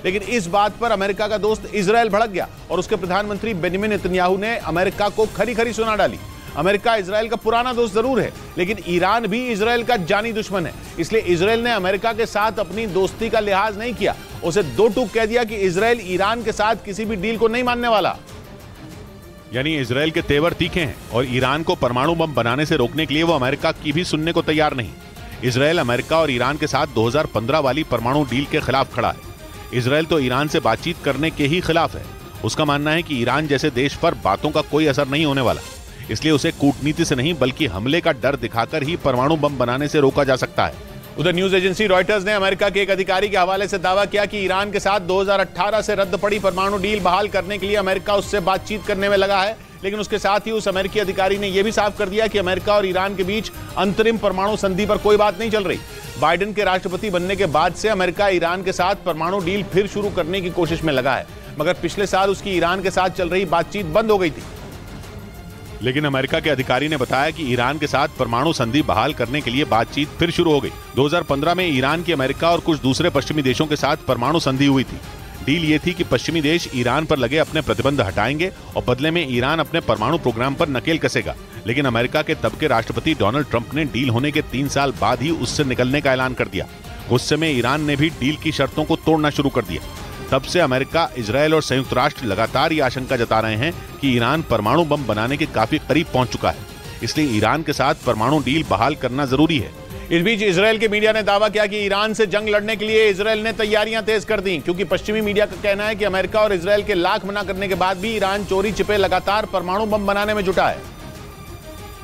लेकिन इस बात पर अमेरिका का दोस्त इजराइल भड़क गया और उसके प्रधानमंत्री बेंजामिन नेतन्याहू ने अमेरिका को खरी खरी सुना डाली। अमेरिका इजराइल का पुराना दोस्त जरूर है, लेकिन ईरान भी इजराइल का जानी दुश्मन है। इसलिए इजराइल ने अमेरिका के साथ अपनी दोस्ती का लिहाज नहीं किया, उसे दो टूक कह दिया कि इजराइल ईरान के साथ किसी भी डील को नहीं मानने वाला। यानी इजराइल के तेवर तीखे हैं और ईरान को परमाणु बम बनाने से रोकने के लिए वो अमेरिका की भी सुनने को तैयार नहीं। इजराइल अमेरिका और ईरान के साथ 2015 वाली परमाणु डील के खिलाफ खड़ा है। इजराइल तो ईरान से बातचीत करने के ही खिलाफ है। उसका मानना है कि ईरान जैसे देश पर बातों का कोई असर नहीं होने वाला, इसलिए उसे कूटनीति से नहीं बल्कि हमले का डर दिखाकर ही परमाणु बम बनाने से रोका जा सकता है। उधर न्यूज एजेंसी रॉयटर्स ने अमेरिका के एक अधिकारी के हवाले से दावा किया कि ईरान के साथ 2018 से रद्द पड़ी परमाणु डील बहाल करने के लिए अमेरिका उससे बातचीत करने में लगा है। लेकिन उसके साथ ही उस अमेरिकी अधिकारी ने यह भी साफ कर दिया कि अमेरिका और ईरान के बीच अंतरिम परमाणु संधि पर कोई बात नहीं चल रही। बाइडेन के राष्ट्रपति बनने के बाद से अमेरिका ईरान के साथ परमाणु डील फिर शुरू करने की कोशिश में लगा है, मगर पिछले साल उसकी ईरान के साथ चल रही बातचीत बंद हो गई थी। लेकिन अमेरिका के अधिकारी ने बताया कि ईरान के साथ परमाणु संधि बहाल करने के लिए बातचीत फिर शुरू हो गई। 2015 में ईरान की अमेरिका और कुछ दूसरे पश्चिमी देशों के साथ परमाणु संधि हुई थी। डील ये थी कि पश्चिमी देश ईरान पर लगे अपने प्रतिबंध हटाएंगे और बदले में ईरान अपने परमाणु प्रोग्राम पर नकेल कसेगा। लेकिन अमेरिका के तब के राष्ट्रपति डोनाल्ड ट्रंप ने डील होने के 3 साल बाद ही उससे निकलने का ऐलान कर दिया। गुस्से में ईरान ने भी डील की शर्तों को तोड़ना शुरू कर दिया। तब से अमेरिका, इजरायल और संयुक्त राष्ट्र लगातार ये आशंका जता रहे हैं कि ईरान परमाणु बम बनाने के काफी करीब पहुंच चुका है। इसलिए ईरान के साथ परमाणु डील बहाल करना जरूरी है। इस बीच इजरायल के मीडिया ने दावा किया कि ईरान से जंग लड़ने के लिए इजरायल ने तैयारियां तेज कर दी, क्योंकि पश्चिमी मीडिया का कहना है कि अमेरिका और इजरायल के लाख मना करने के बाद भी ईरान चोरी छिपे लगातार परमाणु बम बनाने में जुटा है,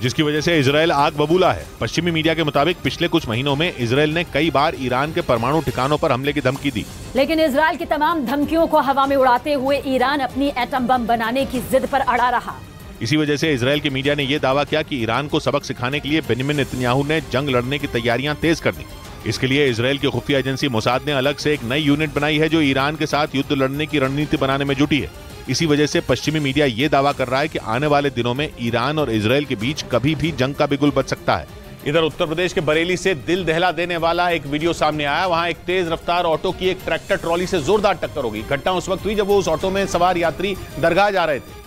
जिसकी वजह से इजरायल आग बबूला है। पश्चिमी मीडिया के मुताबिक पिछले कुछ महीनों में इजरायल ने कई बार ईरान के परमाणु ठिकानों पर हमले की धमकी दी। लेकिन इजरायल की तमाम धमकियों को हवा में उड़ाते हुए ईरान अपनी एटम बम बनाने की जिद पर अड़ा रहा। इसी वजह से इजरायल के मीडिया ने यह दावा किया कि ईरान को सबक सिखाने के लिए बेंजामिन नेतन्याहू ने जंग लड़ने की तैयारियां तेज कर दी। इसके लिए इजरायल की खुफिया एजेंसी मोसाद ने अलग से एक नई यूनिट बनाई है जो ईरान के साथ युद्ध लड़ने की रणनीति बनाने में जुटी है। इसी वजह से पश्चिमी मीडिया ये दावा कर रहा है कि आने वाले दिनों में ईरान और इजरायल के बीच कभी भी जंग का बिगुल बच सकता है। इधर उत्तर प्रदेश के बरेली से दिल दहला देने वाला एक वीडियो सामने आया। वहां एक तेज रफ्तार ऑटो की एक ट्रैक्टर ट्रॉली से जोरदार टक्कर हो गई। घटना उस वक्त हुई जब वो उस ऑटो में सवार यात्री दरगाह जा रहे थे।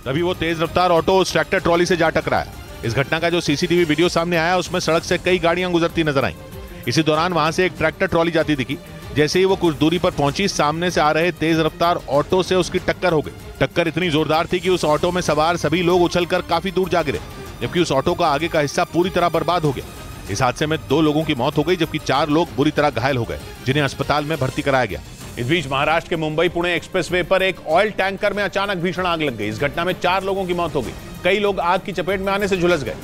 तभी वो तेज रफ्तार ऑटो उस ट्रैक्टर ट्रॉली से जा टकराया। इस घटना का जो सीसीटीवी वीडियो सामने आया उसमें सड़क से कई गाड़ियां गुजरती नजर आईं। इसी दौरान वहां से एक ट्रैक्टर ट्रॉली जाती दिखी। जैसे ही वो कुछ दूरी पर पहुंची, सामने से आ रहे तेज रफ्तार ऑटो से उसकी टक्कर हो गई। टक्कर इतनी जोरदार थी कि उस ऑटो में सवार सभी लोग उछलकर काफी दूर जा गिरे, जबकि उस ऑटो का आगे का हिस्सा पूरी तरह बर्बाद हो गया। इस हादसे में 2 लोगों की मौत हो गई, जबकि 4 लोग बुरी तरह घायल हो गए, जिन्हें अस्पताल में भर्ती कराया गया। इस बीच महाराष्ट्र के मुंबई पुणे एक्सप्रेसवे पर एक ऑयल टैंकर में अचानक भीषण आग लग गई। इस घटना में 4 लोगों की मौत हो गई। कई लोग आग की चपेट में आने से झुलस गए,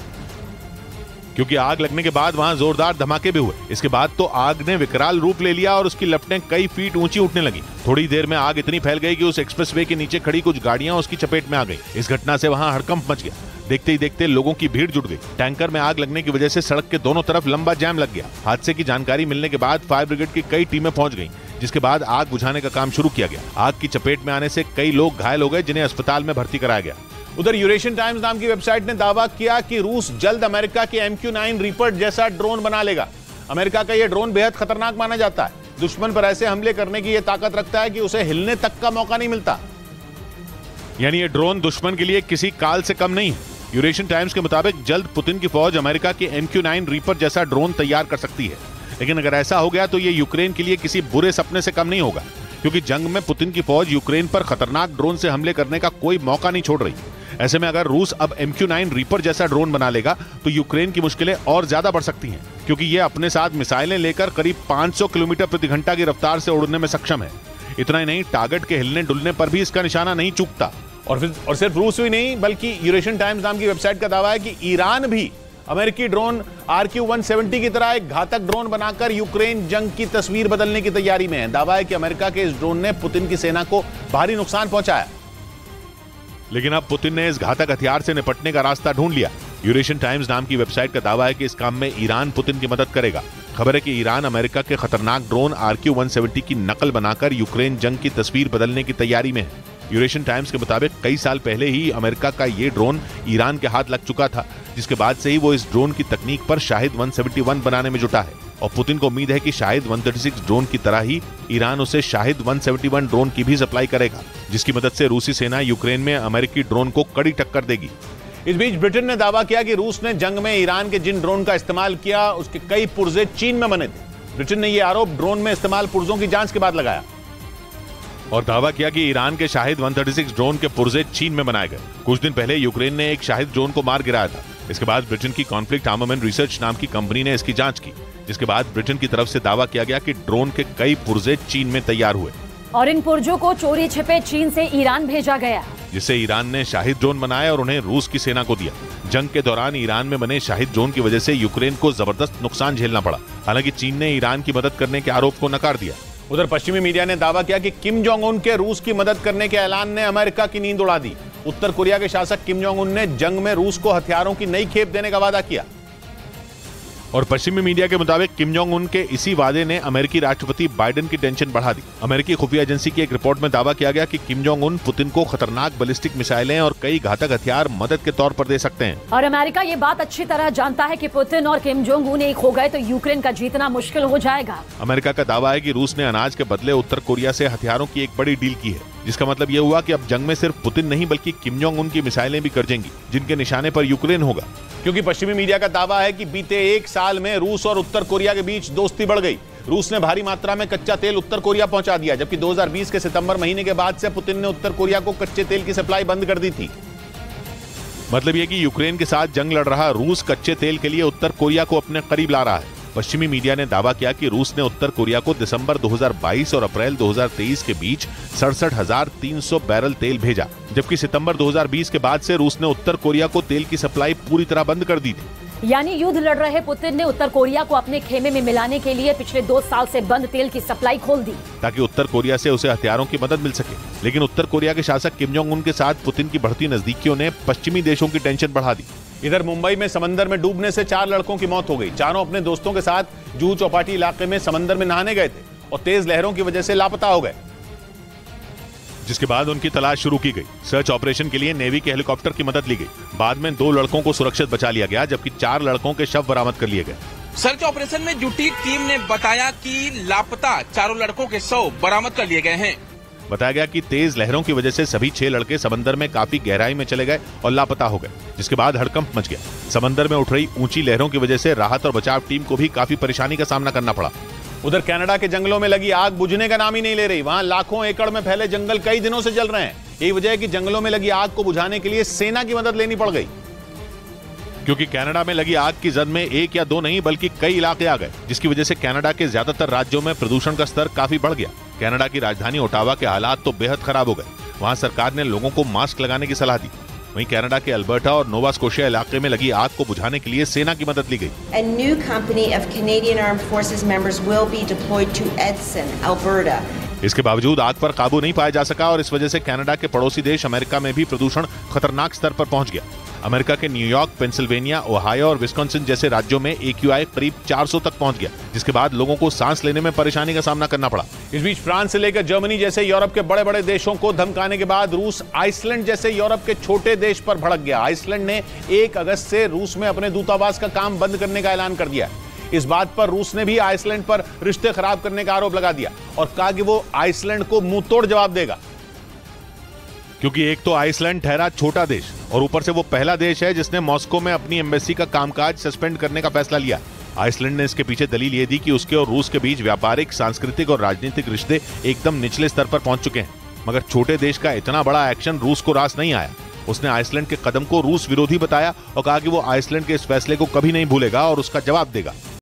क्योंकि आग लगने के बाद वहां जोरदार धमाके भी हुए। इसके बाद तो आग ने विकराल रूप ले लिया और उसकी लपटें कई फीट ऊंची उठने लगी। थोड़ी देर में आग इतनी फैल गई कि उस एक्सप्रेसवे के नीचे खड़ी कुछ गाड़ियां उसकी चपेट में आ गई। इस घटना से वहां हड़कंप मच गया। देखते ही देखते लोगों की भीड़ जुट गई। टैंकर में आग लगने की वजह से सड़क के दोनों तरफ लंबा जाम लग गया। हादसे की जानकारी मिलने के बाद फायर ब्रिगेड की कई टीमें पहुंच गईं, जिसके बाद आग बुझाने का काम शुरू किया गया। आग की चपेट में आने से कई लोग घायल हो गए, जिन्हें अस्पताल में भर्ती कराया गया। उधर यूरेशियन टाइम्स नाम की वेबसाइट ने दावा किया कि रूस जल्द अमेरिका के MQ-9 रीपर जैसा ड्रोन बना लेगा। अमेरिका का यह ड्रोन बेहद खतरनाक माना जाता है। दुश्मन पर ऐसे हमले करने की यह ताकत रखता है कि उसे हिलने तक का मौका नहीं मिलता। यानी ये ड्रोन दुश्मन के लिए किसी काल से कम नहीं है। यूरेशियन टाइम्स के मुताबिक जल्द पुतिन की फौज अमेरिका के MQ-9 रीपर जैसा ड्रोन तैयार कर सकती है। लेकिन अगर ऐसा हो गया तो ये यूक्रेन के लिए किसी बुरे सपने से कम नहीं होगा, क्योंकि जंग में पुतिन की फौज यूक्रेन पर खतरनाक ड्रोन से हमले करने का कोई मौका नहीं छोड़ रही। ऐसे में अगर रूस अब MQ-9 रीपर जैसा ड्रोन बना लेगा तो यूक्रेन की मुश्किलें और ज्यादा बढ़ सकती हैं, क्योंकि ये अपने साथ मिसाइलें लेकर करीब 500 किलोमीटर प्रति घंटा की रफ्तार से उड़ने में सक्षम है। इतना ही नहीं, टारगेट के हिलने डुलने पर भी इसका निशाना नहीं चूकता। और सिर्फ रूस ही नहीं, बल्कि यूरेशियन टाइम्स नाम की वेबसाइट का दावा है कि ईरान भी अमेरिकी ड्रोन RQ-170 की तरह एक घातक ड्रोन बनाकर यूक्रेन जंग की तस्वीर बदलने की तैयारी में है। दावा है कि अमेरिका के इस ड्रोन ने पुतिन की सेना को भारी नुकसान पहुंचाया। लेकिन अब पुतिन ने इस घातक हथियार से निपटने का रास्ता ढूंढ लिया। यूरेशियन टाइम्स नाम की वेबसाइट का दावा है कि इस काम में ईरान पुतिन की मदद करेगा। खबर है कि ईरान अमेरिका के खतरनाक ड्रोन RQ-170 की नकल बनाकर यूक्रेन जंग की तस्वीर बदलने की तैयारी में है। यूरेशियन टाइम्स के मुताबिक कई साल पहले ही अमेरिका का ये ड्रोन ईरान के हाथ लग चुका था, जिसके बाद से ही वो इस ड्रोन की तकनीक पर शाहिद 171 बनाने में जुटा है। और पुतिन को उम्मीद है कि शाहिद 136 ड्रोन की तरह ही ईरान उसे शाहिद 171 ड्रोन की भी सप्लाई करेगा, जिसकी मदद से रूसी सेना यूक्रेन में अमेरिकी ड्रोन को कड़ी टक्कर देगी। इस बीच ब्रिटेन ने दावा किया कि रूस ने जंग में ईरान के जिन ड्रोन का इस्तेमाल किया उसके कई पुर्जे चीन में बने थे। ब्रिटेन ने यह आरोप ड्रोन में इस्तेमाल पुर्जों की जांच के बाद लगाया और दावा किया कि ईरान के शाहिद 136 ड्रोन के पुर्जे चीन में बनाए गए। कुछ दिन पहले यूक्रेन ने एक शाहिद ड्रोन को मार गिराया था। इसके बाद ब्रिटेन की कॉन्फ्लिक्ट आर्मामेंट रिसर्च नाम की कंपनी ने इसकी जांच की, जिसके बाद ब्रिटेन की तरफ से दावा किया गया कि ड्रोन के कई पुर्जे चीन में तैयार हुए और इन पुर्जों को चोरी छिपे चीन से ईरान भेजा गया, जिससे ईरान ने शाहिद ड्रोन बनाए और उन्हें रूस की सेना को दिया। जंग के दौरान ईरान में बने शाहिद ड्रोन की वजह से यूक्रेन को जबरदस्त नुकसान झेलना पड़ा। हालांकि चीन ने ईरान की मदद करने के आरोप को नकार दिया। उधर पश्चिमी मीडिया ने दावा किया कि किम जोंग उन के रूस की मदद करने के ऐलान ने अमेरिका की नींद उड़ा दी। उत्तर कोरिया के शासक किम जोंग उन ने जंग में रूस को हथियारों की नई खेप देने का वादा किया और पश्चिमी मीडिया के मुताबिक किम जोंग उन के इसी वादे ने अमेरिकी राष्ट्रपति बाइडेन की टेंशन बढ़ा दी। अमेरिकी खुफिया एजेंसी की एक रिपोर्ट में दावा किया गया कि किम जोंग उन पुतिन को खतरनाक बैलिस्टिक मिसाइलें और कई घातक हथियार मदद के तौर पर दे सकते हैं। और अमेरिका ये बात अच्छी तरह जानता है कि पुतिन और किम जोंग उन एक हो गए तो यूक्रेन का जीतना मुश्किल हो जाएगा। अमेरिका का दावा है कि रूस ने अनाज के बदले उत्तर कोरिया से हथियारों की एक बड़ी डील की है, जिसका मतलब ये हुआ कि अब जंग में सिर्फ पुतिन नहीं बल्कि किम जोंग उन की मिसाइलें भी गरजेंगी, जिनके निशाने पर यूक्रेन होगा। क्योंकि पश्चिमी मीडिया का दावा है कि बीते एक साल में रूस और उत्तर कोरिया के बीच दोस्ती बढ़ गई। रूस ने भारी मात्रा में कच्चा तेल उत्तर कोरिया पहुंचा दिया, जबकि 2020 के सितंबर महीने के बाद से पुतिन ने उत्तर कोरिया को कच्चे तेल की सप्लाई बंद कर दी थी। मतलब यह कि यूक्रेन के साथ जंग लड़ रहा रूस कच्चे तेल के लिए उत्तर कोरिया को अपने करीब ला रहा है। पश्चिमी मीडिया ने दावा किया कि रूस ने उत्तर कोरिया को दिसंबर 2022 और अप्रैल 2023 के बीच 67,300 बैरल तेल भेजा, जबकि सितंबर 2020 के बाद से रूस ने उत्तर कोरिया को तेल की सप्लाई पूरी तरह बंद कर दी थी। यानी युद्ध लड़ रहे पुतिन ने उत्तर कोरिया को अपने खेमे में मिलाने के लिए पिछले 2 साल से बंद तेल की सप्लाई खोल दी, ताकि उत्तर कोरिया से उसे हथियारों की मदद मिल सके। लेकिन उत्तर कोरिया के शासक किम जोंग उन के साथ पुतिन की बढ़ती नजदीकियों ने पश्चिमी देशों की टेंशन बढ़ा दी। इधर मुंबई में समंदर में डूबने से 4 लड़कों की मौत हो गई। चारों अपने दोस्तों के साथ जुहू चौपाटी इलाके में समंदर में नहाने गए थे और तेज लहरों की वजह से लापता हो गए, जिसके बाद उनकी तलाश शुरू की गई। सर्च ऑपरेशन के लिए नेवी के हेलीकॉप्टर की मदद ली गई। बाद में 2 लड़कों को सुरक्षित बचा लिया गया, जबकि 4 लड़कों के शव बरामद कर लिए गए। सर्च ऑपरेशन में जुटी टीम ने बताया कि लापता 4 लड़कों के शव बरामद कर लिए गए हैं। बताया गया कि तेज लहरों की वजह से सभी 6 लड़के समंदर में काफी गहराई में चले गए और लापता हो गए, जिसके बाद हड़कंप मच गया। समंदर में उठ रही ऊंची लहरों की वजह से राहत और बचाव टीम को भी काफी परेशानी का सामना करना पड़ा। उधर कनाडा के जंगलों में लगी आग बुझने का नाम ही नहीं ले रही। वहां लाखों एकड़ में फैले जंगल कई दिनों से जल रहे हैं। यही वजह है कि जंगलों में लगी आग को बुझाने के लिए सेना की मदद लेनी पड़ गई, क्योंकि कनाडा में लगी आग की जद में 1 या 2 नहीं बल्कि कई इलाके आ गए, जिसकी वजह से कनाडा के ज्यादातर राज्यों में प्रदूषण का स्तर काफी बढ़ गया। कनाडा की राजधानी ओटावा के हालात तो बेहद खराब हो गए। वहां सरकार ने लोगों को मास्क लगाने की सलाह दी। वहीं कनाडा के अल्बर्टा और नोवा स्कोशिया इलाके में लगी आग को बुझाने के लिए सेना की मदद ली गई। A new company of Canadian Armed Forces members will be deployed to Edson, Alberta. इसके बावजूद आग पर काबू नहीं पाया जा सका और इस वजह से कनाडा के पड़ोसी देश अमेरिका में भी प्रदूषण खतरनाक स्तर पर पहुंच गया। अमेरिका के न्यूयॉर्क, पेंसिल्वेनिया, ओहायो और विस्कॉन्सिन जैसे राज्यों में AQI करीब 400 तक पहुंच गया, जिसके बाद लोगों को सांस लेने में परेशानी का सामना करना पड़ा। इस बीच फ्रांस से लेकर जर्मनी जैसे यूरोप के बड़े बड़े देशों को धमकाने के बाद रूस आइसलैंड जैसे यूरोप के छोटे देश पर भड़क गया। आइसलैंड ने 1 अगस्त से रूस में अपने दूतावास का काम बंद करने का ऐलान कर दिया। इस बात पर रूस ने भी आइसलैंड पर रिश्ते खराब करने का आरोप लगा दिया और कहा कि वो आइसलैंड को मुंहतोड़ जवाब देगा, क्योंकि एक तो आइसलैंड ठहरा छोटा देश और ऊपर से वो पहला देश है जिसने मॉस्को में अपनी एम्बेसी का कामकाज सस्पेंड करने का फैसला लिया। आइसलैंड ने इसके पीछे दलील ये दी कि उसके और रूस के बीच व्यापारिक, सांस्कृतिक और राजनीतिक रिश्ते एकदम निचले स्तर पर पहुंच चुके हैं। मगर छोटे देश का इतना बड़ा एक्शन रूस को रास नहीं आया। उसने आइसलैंड के कदम को रूस विरोधी बताया और कहा कि वो आइसलैंड के इस फैसले को कभी नहीं भूलेगा और उसका जवाब देगा।